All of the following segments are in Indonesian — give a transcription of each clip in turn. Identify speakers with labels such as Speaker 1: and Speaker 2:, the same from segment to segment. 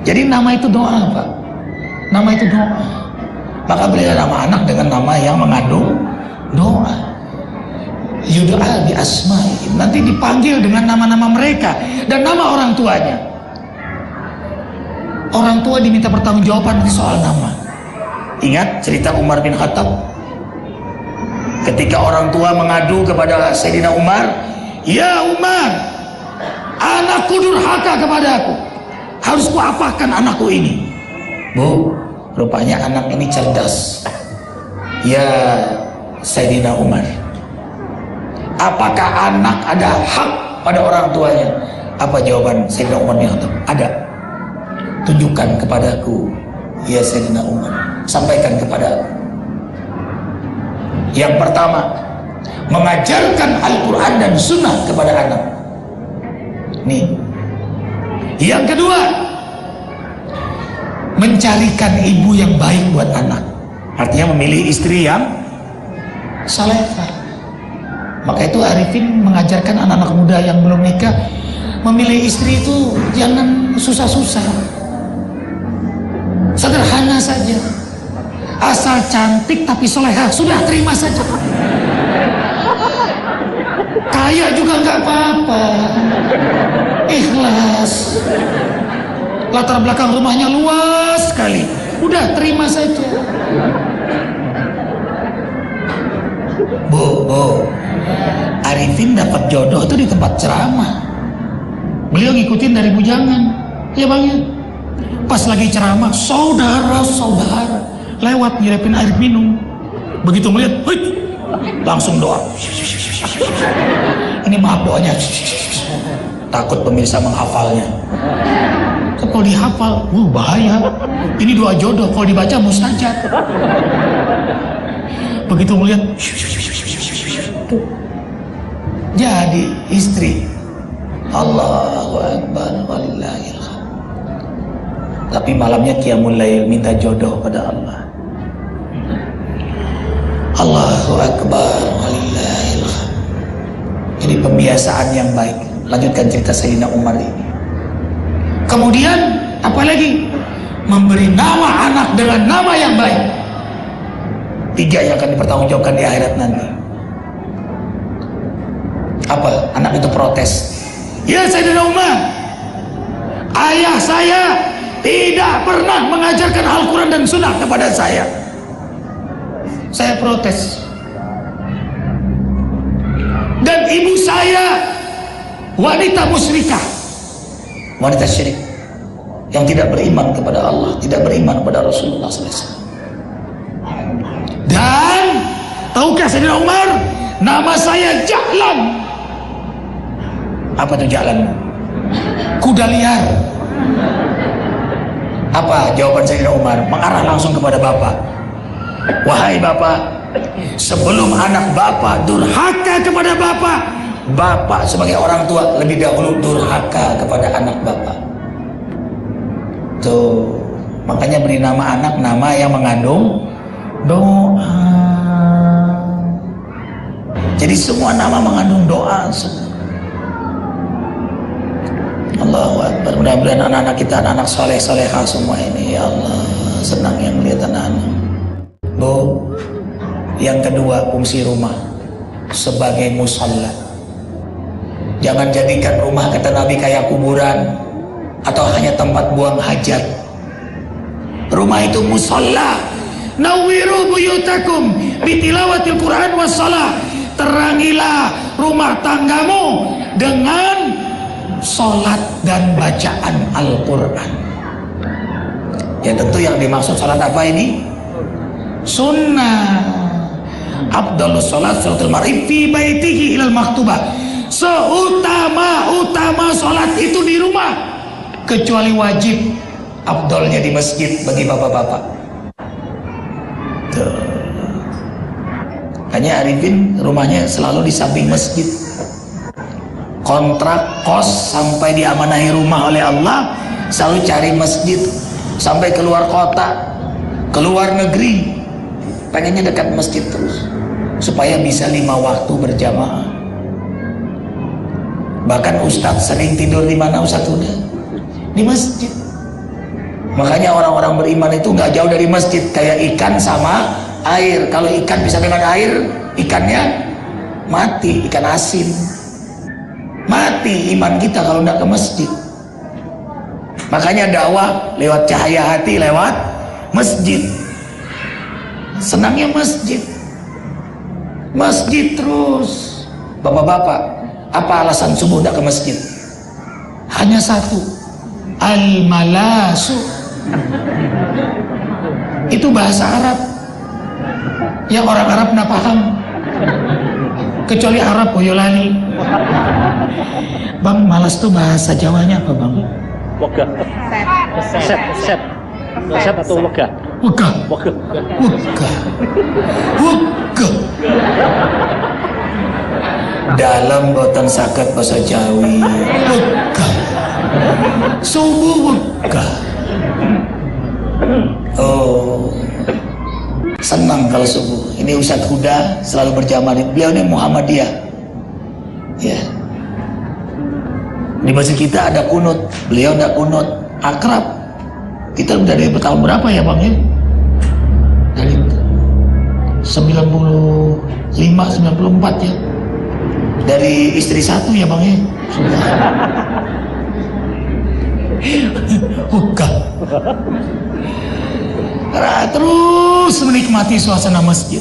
Speaker 1: Jadi nama itu doa, Pak. Nama itu doa. Maka berilah nama anak dengan nama yang mengandung doa. Yud'a bi asma'ihim, nanti dipanggil dengan nama-nama mereka dan nama orang tuanya. Orang tua diminta pertanggungjawaban soal nama. Ingat cerita Umar bin Khattab ketika orang tua mengadu kepada Sayyidina Umar, "Ya Umar, anakku durhaka kepadaku, harus kuapakan anakku ini?" Bu, rupanya anak ini cerdas. "Ya Sayyidina Umar, apakah anak ada hak pada orang tuanya?" Apa jawaban Sayyidina Umar bin Khattab? "Ada." "Tunjukkan kepadaku, ya Sayyidina Umar, sampaikan kepadaku." Yang pertama, mengajarkan Al-Quran dan Sunnah kepada anak. Nih. Yang kedua, mencarikan ibu yang baik buat anak. Artinya memilih istri yang salehah. Maka itu Arifin mengajarkan anak-anak muda yang belum nikah, memilih istri itu jangan susah-susah, sederhana saja, asal cantik tapi solehah, sudah terima saja. Kaya juga nggak apa-apa, ikhlas, latar belakang rumahnya luas sekali, udah terima saja. Bu, Arifin dapat jodoh itu di tempat ceramah. Beliau ngikutin dari bujangan, ya bang ya. Pas lagi ceramah, saudara-saudara lewat nyirepin air minum. Begitu melihat, langsung doa. Ini maaf doanya, takut pemirsa menghafalnya. Kalau dihafal, bahaya. Ini doa jodoh, kalau dibaca mustajab. Begitu melihat, jadi istri. Allahu Akbar, walillahil hamd. Tapi malamnya qiyamul lail, minta jodoh pada Allah. Allahu Akbar, walillahil hamd. Jadi pembiasaan yang baik. Lanjutkan cerita Sayyidina Umar ini. Kemudian apalagi? Memberi nama anak dengan nama yang baik. 3 yang akan dipertanggungjawabkan di akhirat nanti. Apa? Anak itu protes. "Ya Sayyidina Umar, ayah saya tidak pernah mengajarkan Al-Quran dan Sunnah kepada saya. Saya protes. Dan ibu saya wanita musyrikah, wanita syirik, yang tidak beriman kepada Allah, tidak beriman kepada Rasulullah SAW. Dan tahukah Sayyidina Umar, nama saya Ja'lan." Apa itu Ja'lan? Kuda liar. Apa jawaban Sayyidina Umar? Mengarah langsung kepada bapak. "Wahai bapak, sebelum anak bapak durhaka kepada bapak, bapak sebagai orang tua lebih dahulu durhaka kepada anak bapak." Tuh, makanya beri nama anak nama yang mengandung doa. Jadi semua nama mengandung doa semua. Allahu Akbar. Mudah-mudahan anak-anak kita anak-anak soleh-solehah semua ini. Ya Allah, senang yang melihat anak-anak. Bu, yang kedua, fungsi rumah sebagai musalla. Jangan jadikan rumah, kata Nabi, kayak kuburan atau hanya tempat buang hajat. Rumah itu musalla. Nawwiru buyutakum bitilawatil Quran wassalah. Terangilah rumah tanggamu dengan salat dan bacaan Al-Quran. Ya tentu yang dimaksud salat apa ini? Sunnah. Afdhalus salat salatul mar'i fi baitihi ilal maktubah. Seutama-utama salat itu di rumah, kecuali wajib. Afdalnya di masjid bagi bapak-bapak. Tuh. Hanya Arifin rumahnya selalu di samping masjid. Kontrak kos sampai diamanahi rumah oleh Allah, selalu cari masjid. Sampai keluar kota, keluar negeri, pengennya dekat masjid terus, supaya bisa 5 waktu berjamaah. Bahkan Ustadz sering tidur di mana Ustadz udah? Di masjid. Makanya orang-orang beriman itu nggak jauh dari masjid, kayak ikan sama air. Kalau ikan bisa dengan air, ikannya mati, ikan asin. Mati iman kita kalau nggak ke masjid. Makanya dakwah lewat cahaya hati, lewat masjid. Senangnya masjid. Masjid terus. Bapak-bapak, apa alasan subuh nggak ke masjid? Hanya satu, al-malasu. Itu bahasa Arab yang orang Arab nggak paham, kecuali Arab Boyolali. Bang, malas tuh bahasa Jawanya apa bang?
Speaker 2: Wegah. Set atau wegah?
Speaker 1: Wegah. Dalam boten saged basa Jawi. Wegah. Subuh wegah. Oh, senang kalau subuh. Ini Ustadz Huda selalu berjamaah. Beliau ini Muhammadiyah. Ya. Di masjid kita ada kunut, beliau tidak kunut, akrab. Kita dari tahun berapa ya bang ya? Dari 95, 94 ya. Dari istri satu ya bang ya. Bukan. Terus menikmati suasana masjid.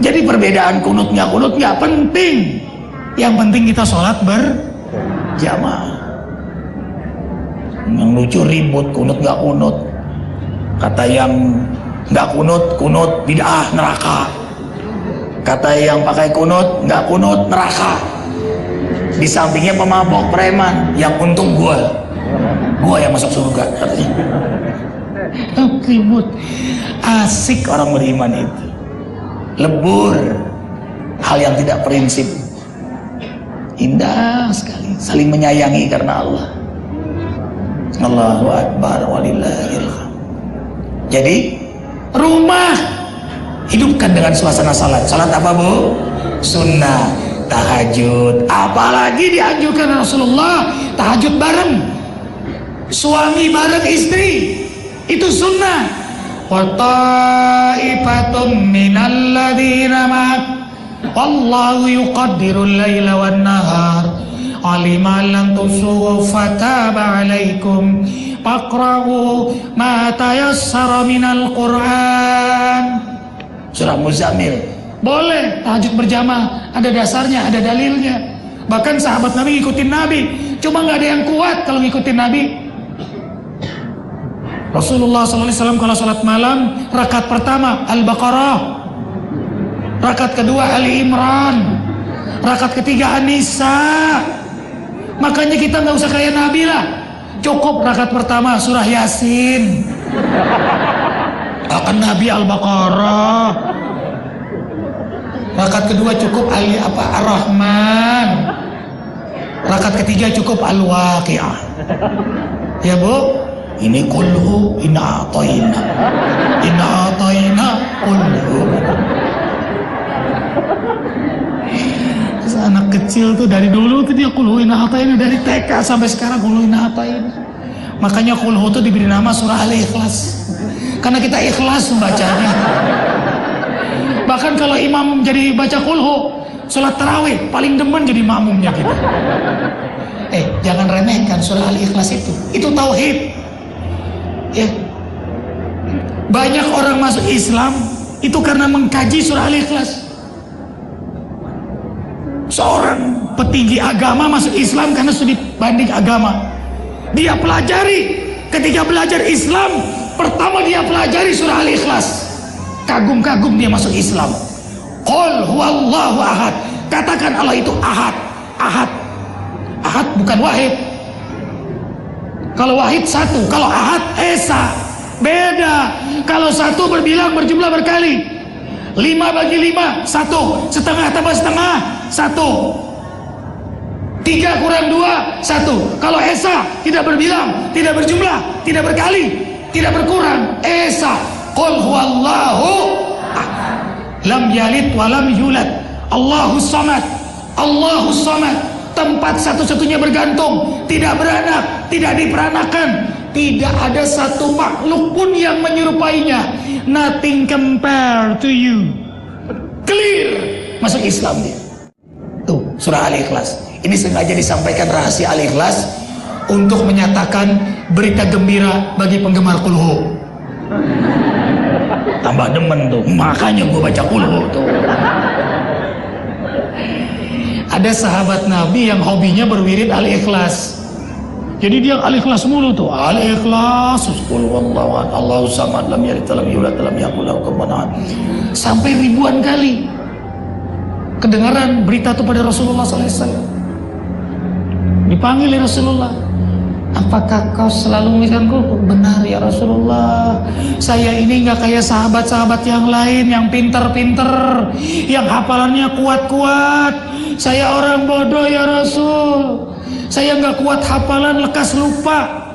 Speaker 1: Jadi perbedaan kunut nggak penting. Yang penting kita sholat berjamaah. Yang lucu ribut kunut nggak kunut. Kata yang nggak kunut bid'ah neraka. Kata yang pakai kunut nggak kunut neraka. Di sampingnya pemabok preman. Yang untung gua yang masuk surga katanya. Ribut. Asik orang beriman itu. Lebur. Hal yang tidak prinsip. Indah sekali. Saling menyayangi karena Allah. Allahu Akbar walillahil hamd. Jadi rumah hidupkan dengan suasana salat. Salat apa bu? Sunnah. Tahajud. Apalagi dianjurkan Rasulullah tahajud bareng. Suami bareng istri. Itu sunnah. Wa ta'ifatum minal ladzina ma'ak wallahu yuqaddirul laila wan nahar alima lan tusuhu fataba alaikum faqra'u ma tayassara minal Qur'an. Surah Muzammil. Boleh tahajud berjamaah, ada dasarnya, ada dalilnya. Bahkan sahabat Nabi ngikutin Nabi, cuma nggak ada yang kuat kalau ngikutin Nabi. Rasulullah SAW kalau salat malam, rakaat pertama Al-Baqarah, rakaat kedua Ali Imran, rakaat ketiga An-Nisa. Makanya kita nggak usah kayak Nabi lah, cukup rakaat pertama surah Yasin. Akan Nabi Al-Baqarah. Rakaat kedua cukup Ar-Rahman. Rakaat ketiga cukup Al-Waqi'ah. Ya bu, ini kulhu inna a'tayna kulhu. Anak kecil tuh dari dulu tuh dia kulhu inna a'tayna, dari TK sampai sekarang kulhu inna a'tayna. Makanya kulhu tuh diberi nama surah Al-Ikhlas, karena kita ikhlas membacanya. Bahkan kalau imam jadi baca kulhu, sholat tarawih paling demen jadi makmumnya kita. Jangan remehkan surah Al-Ikhlas itu tauhid. Ya. Banyak orang masuk Islam itu karena mengkaji surah Al-Ikhlas. Seorang petinggi agama masuk Islam karena studi banding agama. Dia pelajari, ketika belajar Islam, pertama dia pelajari surah Al-Ikhlas. Kagum-kagum dia masuk Islam. Qul huwallahu ahad. Katakan Allah itu ahad. Ahad bukan wahid. Kalau wahid satu, kalau ahad esa. Beda. Kalau satu berbilang berjumlah berkali. 5 bagi 5 1. Setengah tambah setengah 1. 3 kurang 2 1. Kalau esa tidak berbilang, tidak berjumlah, tidak berkali, tidak berkurang. Esa. Qul huwallahu ahad. Lam yalid wa lam yulad. Allahus samad. Tempat satu-satunya bergantung, tidak beranak, tidak diperanakan, tidak ada satu makhluk pun yang menyerupainya. Nothing compare to you. Clear, masuk Islam dia. Tuh, surah Al-Ikhlas. Ini sengaja disampaikan rahasia Al-Ikhlas untuk menyatakan berita gembira bagi penggemar kulhu. Tambah demen tuh, makanya gue baca kulhu tuh. Ada sahabat Nabi yang hobinya berwirid Al-Ikhlas. Jadi dia Al-Ikhlas mulu tuh. Al-Ikhlas, qul huwallahu ahad, Allahu samad, lam yalid walam yulad walam yakul lahu kufuwan ahad. Sampai ribuan kali kedengaran berita itu pada Rasulullah SAW. Dipanggil ya Rasulullah, apakah kau selalu mengucapkan kulhu? Benar ya Rasulullah, saya ini nggak kayak sahabat-sahabat yang lain yang pinter-pinter, yang hafalannya kuat-kuat. Saya orang bodoh ya Rasul, saya nggak kuat hafalan, lekas lupa.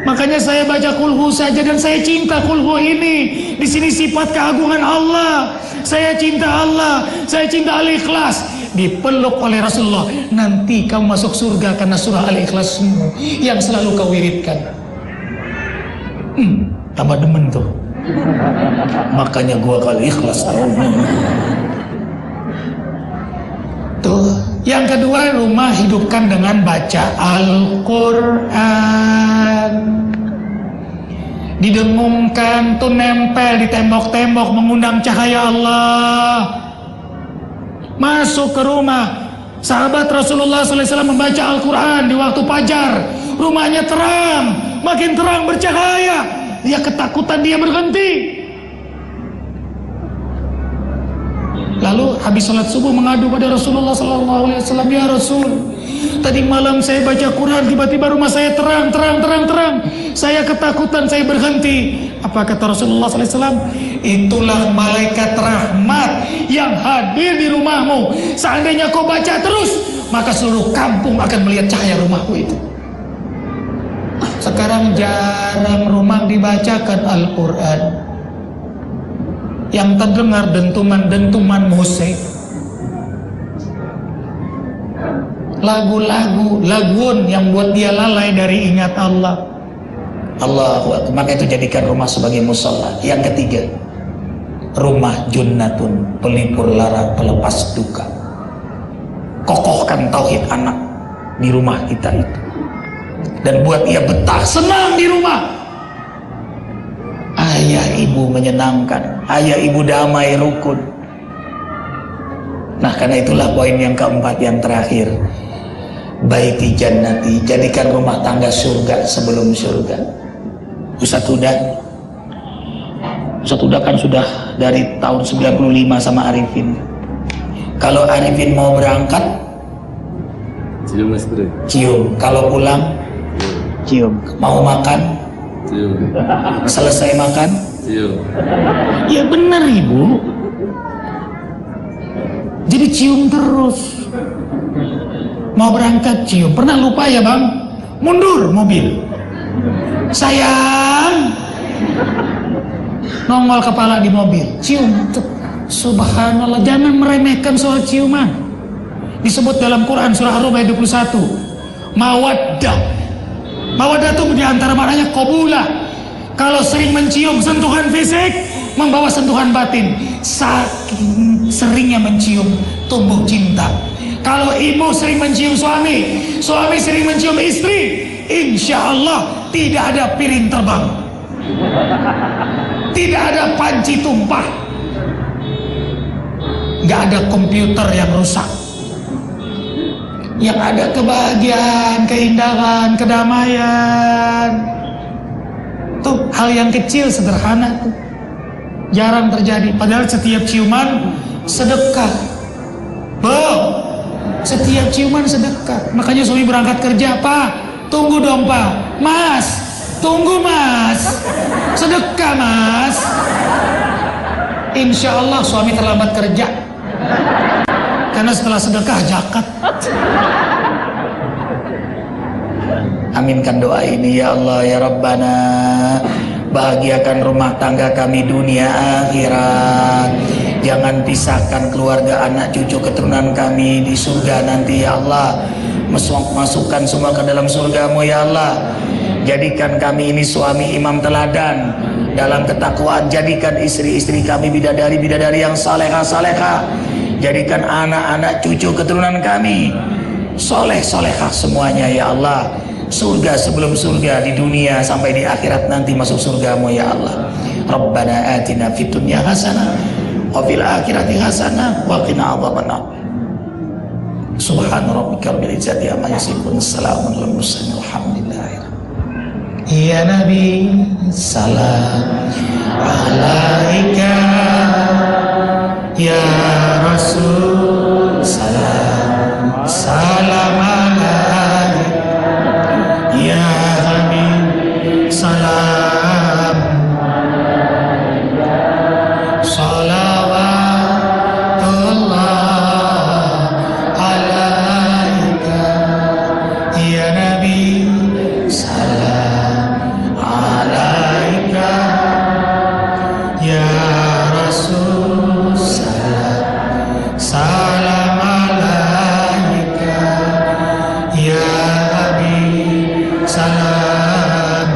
Speaker 1: Makanya saya baca kulhu saja, dan saya cinta kulhu ini. Di sini sifat keagungan Allah. Saya cinta Allah, saya cinta Al-Ikhlas. Dipeluk oleh Rasulullah, nanti kamu masuk surga karena surah Al-Ikhlasmu yang selalu kau wiridkan. Tambah demen tuh. Makanya gua kali ikhlas tuh. Yang kedua, rumah hidupkan dengan baca Al-Quran. Didengungkan tuh, nempel di tembok-tembok, mengundang cahaya Allah. Masuk ke rumah. Sahabat Rasulullah SAW membaca Al-Quran di waktu fajar. Rumahnya terang, makin terang, bercahaya. Dia ketakutan, dia berhenti. Lalu habis sholat subuh mengadu pada Rasulullah SAW, ya Rasul, tadi malam saya baca Quran, tiba-tiba rumah saya terang. Saya ketakutan, saya berhenti. Apa kata Rasulullah SAW? Itulah malaikat rahmat yang hadir di rumahmu. Seandainya kau baca terus, maka seluruh kampung akan melihat cahaya rumahmu itu. Sekarang jarang rumah dibacakan Al-Quran. Yang terdengar dentuman-dentuman musik, lagu-lagun yang buat dia lalai dari ingat Allah. Allahu Akbar. Maka itu jadikan rumah sebagai musola. Yang ketiga, rumah junnatun, pelipur lara, pelepas duka. Kokohkan tauhid anak di rumah kita itu, dan buat ia betah, senang di rumah. Ayah ibu menyenangkan, ayah ibu damai, rukun. Nah, karena itulah poin yang keempat, yang terakhir, baiti jannati, jadikan rumah tangga surga sebelum surga. Ustaz Huda kan sudah dari tahun 95 sama Arifin. Kalau Arifin mau berangkat, cium. Kalau pulang, cium. Mau makan, cium. Selesai makan, cium. Ya benar ibu. Jadi cium terus. Mau berangkat cium. Pernah lupa ya bang? Mundur mobil. Sayang. Nongol kepala di mobil, cium. Subhanallah, jangan meremehkan soal ciuman. Disebut dalam Quran surah Ar-Rum ayat 21. Mawaddah. Mawaddah itu diantara maknanya qabulah. Kalau sering mencium, sentuhan fisik membawa sentuhan batin. Saking seringnya mencium, tumbuh cinta. Kalau ibu sering mencium suami, suami sering mencium istri, insya Allah tidak ada piring terbang, tidak ada panci tumpah, nggak ada komputer yang rusak. Yang ada kebahagiaan, keindahan, kedamaian. Tuh hal yang kecil sederhana tuh jarang terjadi. Padahal setiap ciuman sedekah. Setiap ciuman sedekah. Makanya suami berangkat kerja, Pak, tunggu dong Pak. Mas, tunggu Mas, sedekah Mas. Insya Allah suami terlambat kerja, karena setelah sedekah zakat. Aminkan doa ini ya Allah ya Rabbana. Bahagiakan rumah tangga kami dunia akhirat. Jangan pisahkan keluarga, anak cucu keturunan kami di surga nanti ya Allah. Masukkan semua ke dalam surgamu ya Allah. Jadikan kami ini suami imam teladan dalam ketakwaan. Jadikan istri-istri kami bidadari-bidadari yang salehah-salehah. Jadikan anak-anak cucu keturunan kami soleh-solehah semuanya ya Allah. Surga sebelum surga di dunia sampai di akhirat nanti masuk surgamu ya Allah. Rabbana atina fid dunya hasanah wa fil akhirati hasanah wa qina adzabannar. Subhana rabbika rabbil izzati amma yasifun. Assalamun alal mursalin walhamdulillahi. Ya Nabi salam alaika, ya Rasul salam salam alaika, ya Habib salam salawatullah alaika, ya Nabi salam alaika, ya Rasul salam salam alaika, ya Habib salam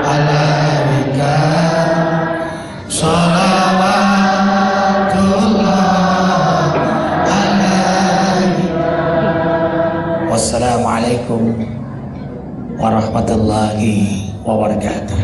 Speaker 1: alaika, salawatullah alaika. Wassalamualaikum warahmatullahi wabarakatuh.